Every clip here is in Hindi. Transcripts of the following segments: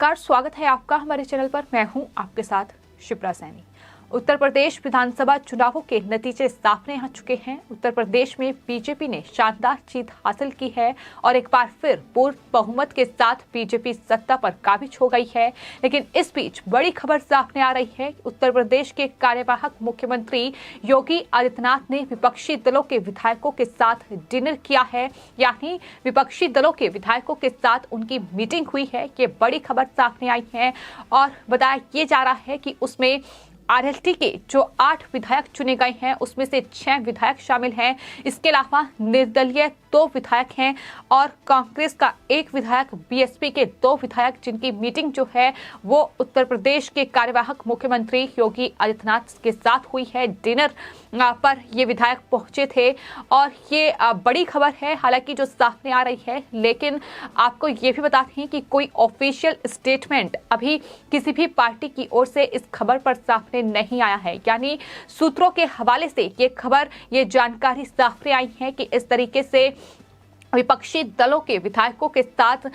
नमस्कार, स्वागत है आपका हमारे चैनल पर। मैं हूं आपके साथ शिप्रा सैनी। उत्तर प्रदेश विधानसभा चुनावों के नतीजे सामने आ चुके हैं। उत्तर प्रदेश में बीजेपी ने शानदार जीत हासिल की है और एक बार फिर पूर्ण बहुमत के साथ बीजेपी सत्ता पर काबिज हो गई है। लेकिन इस बीच बड़ी खबर सामने आ रही है। उत्तर प्रदेश के कार्यवाहक मुख्यमंत्री योगी आदित्यनाथ ने विपक्षी दलों के विधायकों के साथ डिनर किया है, यानी विपक्षी दलों के विधायकों के साथ उनकी मीटिंग हुई है। ये बड़ी खबर सामने आई है और बताया ये जा रहा है कि उसमें आरएलटी के जो 8 विधायक चुने गए हैं उसमें से 6 विधायक शामिल हैं। इसके अलावा निर्दलीय 2 विधायक हैं और कांग्रेस का 1 विधायक, बीएसपी के 2 विधायक, जिनकी मीटिंग जो है वो उत्तर प्रदेश के कार्यवाहक मुख्यमंत्री योगी आदित्यनाथ के साथ हुई है। डिनर पर ये विधायक पहुंचे थे और ये बड़ी खबर है हालांकि जो सामने आ रही है। लेकिन आपको ये भी बता दें कि कोई ऑफिशियल स्टेटमेंट अभी किसी भी पार्टी की ओर से इस खबर पर सामने नहीं आया है, यानी सूत्रों के हवाले से ये जानकारी सामने आई है कि इस तरीके से विपक्षी दलों के विधायकों के साथ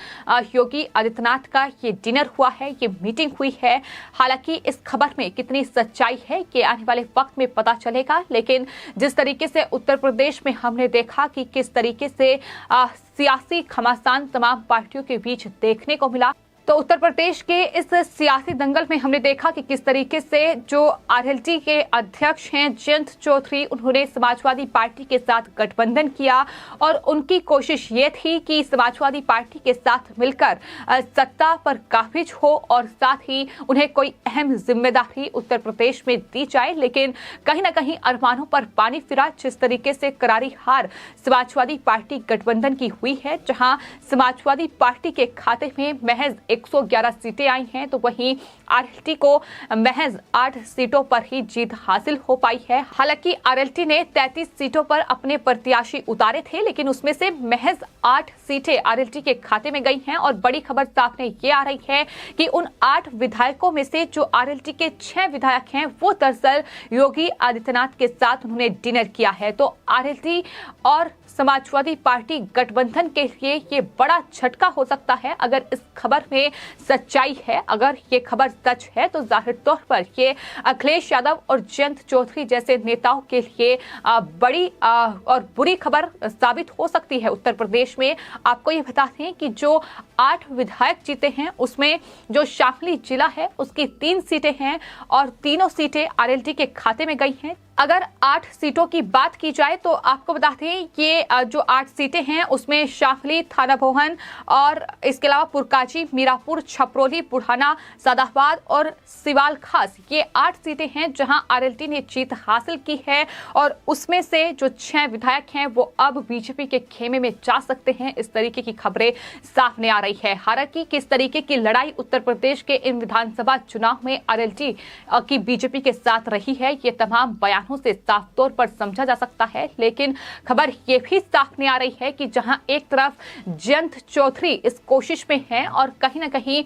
योगी आदित्यनाथ का ये डिनर हुआ है, ये मीटिंग हुई है। हालांकि इस खबर में कितनी सच्चाई है ये आने वाले वक्त में पता चलेगा। लेकिन जिस तरीके से उत्तर प्रदेश में हमने देखा कि किस तरीके से सियासी घमासान तमाम पार्टियों के बीच देखने को मिला, तो उत्तर प्रदेश के इस सियासी दंगल में हमने देखा कि किस तरीके से जो आरएलटी के अध्यक्ष हैं जयंत चौधरी, उन्होंने समाजवादी पार्टी के साथ गठबंधन किया और उनकी कोशिश ये थी कि समाजवादी पार्टी के साथ मिलकर सत्ता पर काबिज हो और साथ ही उन्हें कोई अहम जिम्मेदारी उत्तर प्रदेश में दी जाए। लेकिन कहीं ना कहीं अरमानों पर पानी फिरा। जिस तरीके से करारी हार समाजवादी पार्टी गठबंधन की हुई है, जहां समाजवादी पार्टी के खाते में महज 111 सीटें आई हैं, तो वहीं आरएलटी को महज 8 सीटों पर ही जीत हासिल हो पाई है। हालांकि आरएलटी ने 33 सीटों पर अपने प्रत्याशी उतारे थे, लेकिन उसमें से महज 8 सीटें आरएलटी के खाते में गई हैं। और बड़ी खबर सामने ये आ रही है कि उन 8 विधायकों में से जो आरएलटी के 6 विधायक हैं वो दरअसल योगी आदित्यनाथ के साथ उन्होंने डिनर किया है। तो आरएलटी और समाजवादी पार्टी गठबंधन के लिए ये बड़ा झटका हो सकता है अगर इस खबर में सच्चाई है। अगर ये खबर सच है तो जाहिर तौर पर ये अखिलेश यादव और जयंत चौधरी जैसे नेताओं के लिए बड़ी और बुरी खबर साबित हो सकती है। उत्तर प्रदेश में आपको ये बता दें कि जो 8 विधायक जीते हैं उसमें जो शामली जिला है उसकी 3 सीटें हैं और तीनों सीटें आरएलटी के खाते में गई हैं। अगर 8 सीटों की बात की जाए तो आपको बता दें ये जो 8 सीटें हैं उसमें शामली, थाना भवन और इसके अलावा पुरकाजी, मीरापुर, छपरोली, बुढ़ाना, सादाबाद और सिवाल खास, ये 8 सीटें हैं जहां आरएलटी ने जीत हासिल की है। और उसमें से जो 6 विधायक हैं वो अब बीजेपी के खेमे में जा सकते हैं। इस तरीके की खबरें सामने आ रही है। हालांकि किस तरीके की लड़ाई उत्तर प्रदेश के इन विधानसभा चुनाव में आरएलटी की बीजेपी के साथ रही है, ये तमाम बयानों से साफ तौर पर समझा जा सकता है। लेकिन खबर यह भी सामने आ रही है कि जहां एक तरफ जयंत चौधरी इस कोशिश में हैं और कहीं ना कहीं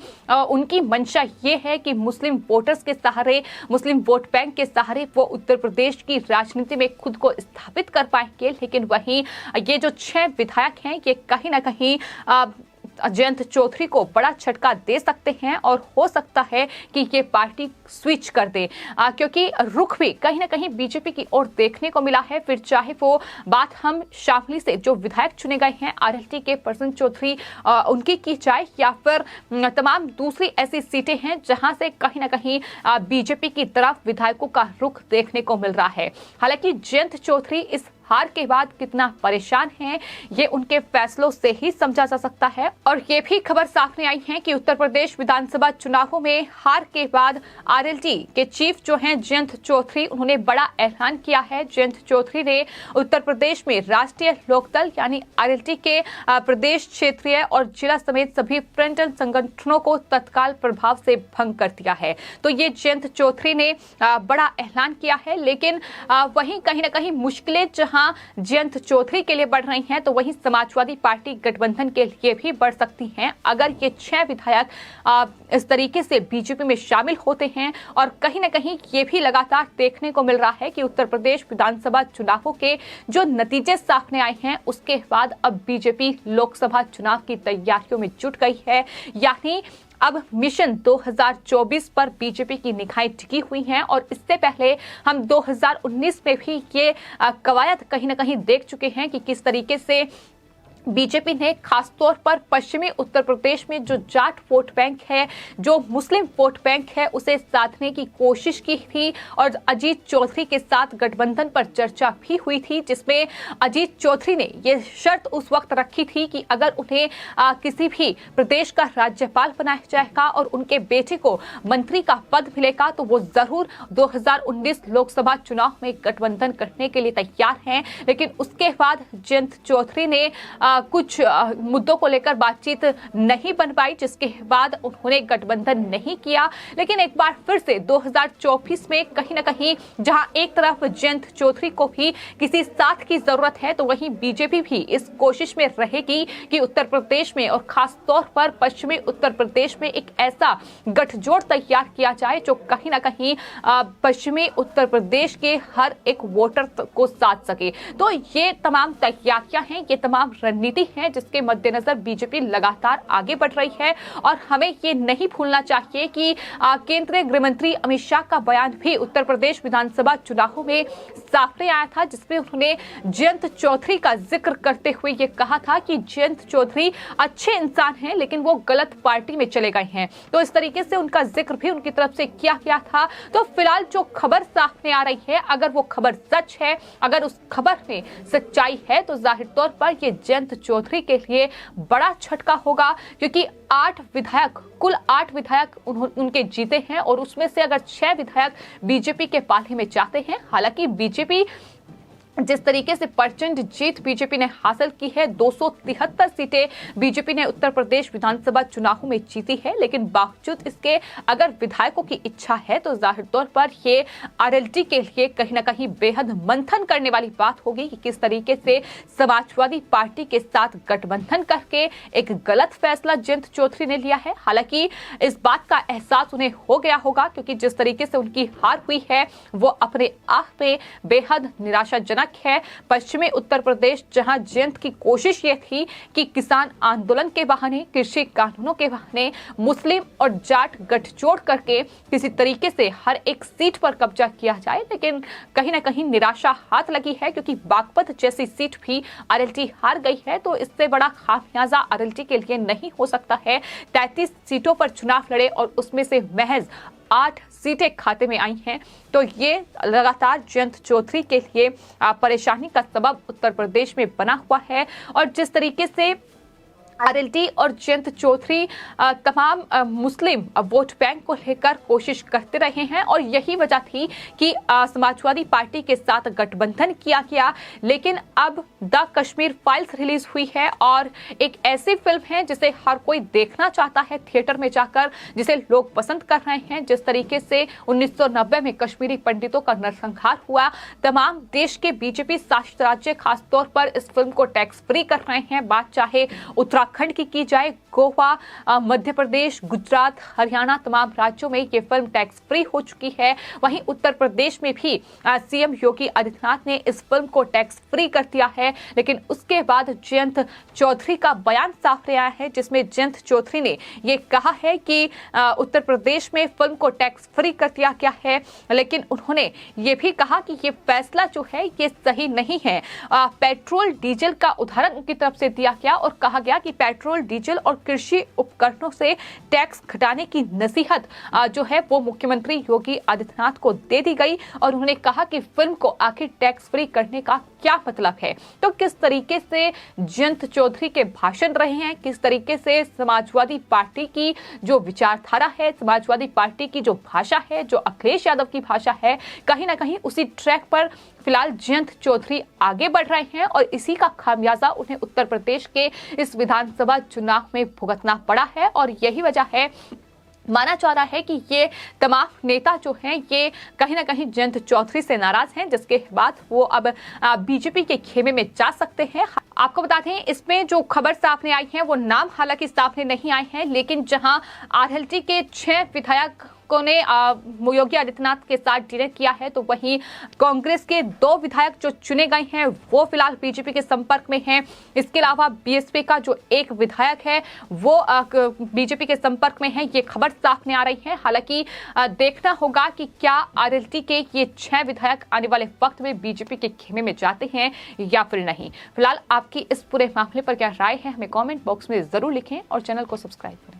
उनकी मंशा ये है कि मुस्लिम वोटर्स के सहारे, मुस्लिम वोट बैंक के सहारे वो उत्तर प्रदेश की राजनीति में खुद को स्थापित कर पाएंगे। लेकिन वहीं ये जो 6 विधायक हैं ये कहीं ना कहीं जयंत चौधरी को बड़ा झटका दे सकते हैं और हो सकता है कि ये पार्टी स्विच कर दे, क्योंकि रुख भी कहीं ना कहीं बीजेपी की ओर देखने को मिला है। फिर चाहे वो बात हम शामली से जो विधायक चुने गए हैं आरएलटी के प्रसन्न चौधरी उनकी की जाए या फिर तमाम दूसरी ऐसी सीटें हैं जहां से कहीं ना कहीं बीजेपी की तरफ विधायकों का रुख देखने को मिल रहा है। हालांकि जयंत चौधरी इस हार के बाद कितना परेशान हैं ये उनके फैसलों से ही समझा जा सकता है। और ये भी खबर सामने आई है कि उत्तर प्रदेश विधानसभा चुनावों में हार के बाद आरएलटी के चीफ जो हैं जयंत चौधरी, उन्होंने बड़ा ऐलान किया है। जयंत चौधरी ने उत्तर प्रदेश में राष्ट्रीय लोकदल यानी आरएलटी के प्रदेश, क्षेत्रीय और जिला समेत सभी फ्रंटल संगठनों को तत्काल प्रभाव से भंग कर दिया है। तो ये जयंत चौधरी ने बड़ा ऐलान किया है। लेकिन वहीं कहीं ना कहीं मुश्किलें जहां जयंत चौधरी के लिए बढ़ रही हैं तो वहीं समाजवादी पार्टी गठबंधन के लिए भी बढ़ सकती हैं अगर ये 6 विधायक इस तरीके से बीजेपी में शामिल होते हैं। और कहीं ना कहीं ये भी लगातार देखने को मिल रहा है कि उत्तर प्रदेश विधानसभा चुनावों के जो नतीजे सामने आए हैं उसके बाद अब बीजेपी लोकसभा चुनाव की तैयारियों में जुट गई है। यानी अब मिशन 2024 पर बीजेपी की निगाहें टिकी हुई हैं और इससे पहले हम 2019 में भी ये कवायद कहीं ना कहीं देख चुके हैं कि किस तरीके से बीजेपी ने खासतौर पर पश्चिमी उत्तर प्रदेश में जो जाट वोट बैंक है, जो मुस्लिम वोट बैंक है, उसे साधने की कोशिश की थी और अजीत चौधरी के साथ गठबंधन पर चर्चा भी हुई थी, जिसमें अजीत चौधरी ने ये शर्त उस वक्त रखी थी कि अगर उन्हें किसी भी प्रदेश का राज्यपाल बनाया जाएगा और उनके बेटे को मंत्री का पद मिलेगा तो वो जरूर 2019 लोकसभा चुनाव में गठबंधन करने के लिए तैयार हैं। लेकिन उसके बाद जयंत चौधरी ने कुछ मुद्दों को लेकर बातचीत नहीं बन पाई, जिसके बाद उन्होंने गठबंधन नहीं किया। लेकिन एक बार फिर से 2024 में कहीं ना कहीं जहां एक तरफ जयंत चौधरी को भी किसी साथ की जरूरत है, तो वहीं बीजेपी भी इस कोशिश में रहेगी कि उत्तर प्रदेश में और खास तौर पर पश्चिमी उत्तर प्रदेश में एक ऐसा गठजोड़ तैयार किया जाए जो कहीं ना कहीं पश्चिमी उत्तर प्रदेश के हर एक वोटर को साथ सके। तो ये तमाम तैयारियां हैं, ये तमाम रणनीति है जिसके मद्देनजर बीजेपी लगातार आगे बढ़ रही है। और हमें ये नहीं भूलना चाहिए कि केंद्रीय गृह मंत्री अमित शाह का बयान भी उत्तर प्रदेश विधानसभा चुनावों में सामने आया था, जिसमें उन्होंने जयंत चौधरी का जिक्र करते हुए ये कहा था कि जयंत चौधरी अच्छे इंसान हैं लेकिन वो गलत पार्टी में चले गए हैं। तो इस तरीके से उनका जिक्र भी उनकी तरफ से किया गया था। तो फिलहाल जो खबर सामने आ रही है, अगर वो खबर सच है, अगर उस खबर में सच्चाई है, तो जाहिर तौर पर ये जयंत चौधरी के लिए बड़ा झटका होगा, क्योंकि 8 विधायक, कुल 8 विधायक उनके जीते हैं और उसमें से अगर 6 विधायक बीजेपी के पाले में जाते हैं। हालांकि बीजेपी जिस तरीके से प्रचंड जीत बीजेपी ने हासिल की है, 273 सीटें बीजेपी ने उत्तर प्रदेश विधानसभा चुनावों में जीती है, लेकिन बावजूद इसके अगर विधायकों की इच्छा है तो जाहिर तौर पर ये आरएलडी के लिए कहीं ना कहीं बेहद मंथन करने वाली बात होगी कि किस तरीके से समाजवादी पार्टी के साथ गठबंधन करके एक गलत फैसला जयंत चौधरी ने लिया है। हालांकि इस बात का एहसास उन्हें हो गया होगा, क्योंकि जिस तरीके से उनकी हार हुई है वो अपने आप में बेहद निराशाजनक है। पश्चिमी उत्तर प्रदेश, जहां जयंत की कोशिश ये थी कि किसान आंदोलन के बहाने, कृषि कानूनों के बहाने मुस्लिम और जाट गठजोड़ करके किसी तरीके से हर एक सीट पर कब्जा किया जाए, लेकिन कहीं ना कहीं निराशा हाथ लगी है, क्योंकि बागपत जैसी सीट भी आरएलडी हार गई है। तो इससे बड़ा खामियाजा आरएलडी के लिए नहीं हो सकता है। 33 सीटों पर चुनाव लड़े और उसमें से महज 8 सीटें खाते में आई हैं। तो ये लगातार जयंत चौधरी के लिए परेशानी का सबब उत्तर प्रदेश में बना हुआ है। और जिस तरीके से आरएलडी और जयंत चौधरी तमाम मुस्लिम वोट बैंक को लेकर कोशिश करते रहे हैं और यही वजह थी कि समाजवादी पार्टी के साथ गठबंधन किया गया। लेकिन अब द कश्मीर फाइल्स रिलीज हुई है और एक ऐसी फिल्म है जिसे हर कोई देखना चाहता है थिएटर में जाकर, जिसे लोग पसंद कर रहे हैं। जिस तरीके से 1990 में कश्मीरी पंडितों का नरसंहार हुआ, तमाम देश के बीजेपी शासित राज्य खासतौर पर इस फिल्म को टैक्स फ्री कर रहे हैं। बात चाहे उत्तराखंड की जाए, गोवा, मध्य प्रदेश, गुजरात, हरियाणा, तमाम राज्यों में ये फिल्म टैक्स फ्री हो चुकी है। वहीं उत्तर प्रदेश में भी सीएम योगी आदित्यनाथ ने इस फिल्म को टैक्स फ्री कर दिया है। लेकिन उसके बाद जयंत चौधरी का बयान सामने आया है, जिसमें जयंत चौधरी ने ये कहा है कि उत्तर प्रदेश में फिल्म को टैक्स फ्री कर दिया गया है। लेकिन उन्होंने ये भी कहा कि ये फैसला जो है ये सही नहीं है। पेट्रोल डीजल का उदाहरण उनकी तरफ से दिया गया और कहा गया कि पेट्रोल, डीजल और कृषि उपकरणों से टैक्स घटाने की नसीहत जो है वो मुख्यमंत्री योगी आदित्यनाथ को दे दी गई। और उन्होंने कहा कि फिल्म को आखिर टैक्स फ्री करने का क्या मतलब है। तो किस तरीके से जयंत चौधरी के भाषण रहे हैं, किस तरीके से समाजवादी पार्टी की जो विचारधारा है, समाजवादी पार्टी की जो भाषा है, जो अखिलेश यादव की भाषा है, कहीं ना कहीं उसी ट्रैक पर फिलहाल जयंत चौधरी आगे बढ़ रहे हैं और इसी का खामियाजा उन्हें उत्तर प्रदेश के इस विधानसभा चुनाव में भुगतना पड़ा है। और यही वजह है, माना जा रहा है कि ये तमाम नेता जो हैं ये कहीं ना कहीं जयंत चौधरी से नाराज हैं, जिसके बाद वो अब बीजेपी के खेमे में जा सकते हैं। आपको बता दें, इसमें जो खबर सामने आई है वो नाम हालांकि सामने नहीं आए हैं, लेकिन जहां आरएलडी के 6 विधायक विधायकों ने योगी आदित्यनाथ के साथ डिनर किया है, तो वहीं कांग्रेस के 2 विधायक जो चुने गए हैं वो फिलहाल बीजेपी के संपर्क में हैं। इसके अलावा बीएसपी का जो एक विधायक है वो बीजेपी के संपर्क में है। ये खबर सामने आ रही है। हालांकि देखना होगा कि क्या आरएलडी के ये 6 विधायक आने वाले वक्त में बीजेपी के खेमे में जाते हैं या फिर नहीं। फिलहाल आपकी इस पूरे मामले पर क्या राय है, हमें कमेंट बॉक्स में जरूर लिखें और चैनल को सब्सक्राइब करें।